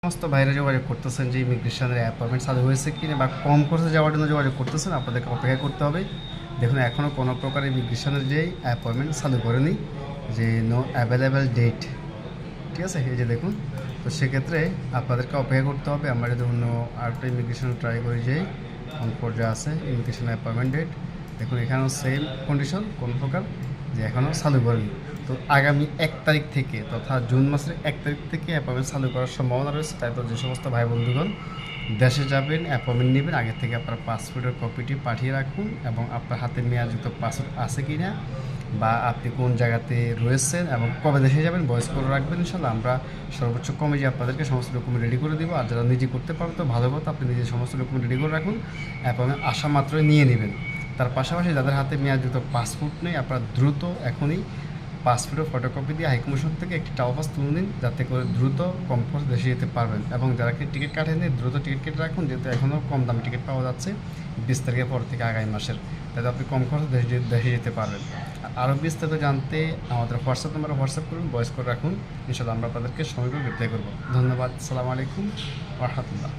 সমস্ত ভাইরা যোগাযোগ করতেছেন যে ইমিগ্রেশনের অ্যাপয়েন্টমেন্ট চালু হয়েছে কিনা বা কম খরচে যাওয়ার জন্য যোগাযোগ করতেছেন, আপনাদেরকে অপেক্ষা করতে হবে। দেখুন, এখনও কোনো প্রকার ইমিগ্রেশনের যে অ্যাপয়েন্টমেন্ট চালু করেনি, যে নো অ্যাভেলেবেল ডেট, ঠিক আছে, এই যে দেখুন। তো সেক্ষেত্রে আপনাদেরকে অপেক্ষা করতে হবে। আমরা যদি অন্য আরেকটা ইমিগ্রেশন ট্রাই করি, যে কোন পর্যায়ে আছে ইমিগ্রেশন অ্যাপয়েন্টমেন্ট ডেট, দেখুন এখানেও সেম কন্ডিশন, কোন প্রকার যে এখনও চালু করেনি। তো আগামী 1 তারিখ থেকে, তথা জুন মাসের 1 তারিখ থেকে অ্যাপয়েন্টমেন্ট চালু করার সম্ভাবনা রয়েছে। তাই তো যে সমস্ত ভাই বন্ধুগণ দেশে যাবেন, অ্যাপয়েন্টমেন্ট নেবেন, আগে থেকে আপনার পাসপোর্টের কপিটি পাঠিয়ে রাখুন এবং আপনার হাতে মেয়াদযুক্ত পাসপোর্ট আছে কি না, বা আপনি কোন জায়গাতে রয়েছেন এবং কবে দেশে যাবেন ভয়েস করে রাখবেন। ইনশাল্লাহ আমরা সর্বোচ্চ কমে যে আপনাদেরকে সমস্ত ডকুমেন্ট রেডি করে দিব। আর যারা নিজে করতে পারবেন তো ভালো কথা, আপনি নিজে সমস্ত ডকুমেন্ট রেডি করে রাখুন, অ্যাপয়েন্টমেন্ট আসা মাত্রই নিয়ে নেবেন। তার পাশাপাশি যাদের হাতে মেয়াদযুক্ত পাসপোর্ট নেই, আপনারা দ্রুত এখনই পাসপোর্টের ফটোকপি দিয়ে হাইকমিশন থেকে একটি ট্রাভেল পাস তুলে নিন, যাতে করে দ্রুত কম খরচে দেশে যেতে পারবেন। এবং যারা টিকিট কাটেননি দ্রুত টিকিট কেটে রাখুন, যেহেতু এখনও কম দামে টিকিট পাওয়া যাচ্ছে 20 তারিখের পর থেকে আগামী মাসের। তাতে আপনি কম খরচে দেশে যেতে পারবেন। আরও বিস্তারিত জানতে আমাদের হোয়াটসঅ্যাপ নাম্বারে হোয়াটসঅ্যাপ করুন, ভয়েস করে রাখুন। ইনশাআল্লাহ আমরা আপনাদেরকে সময় করে রিপ্লাই করবো। ধন্যবাদ। আসসালামু আলাইকুম ওয়া রাহমাতুল্লাহ।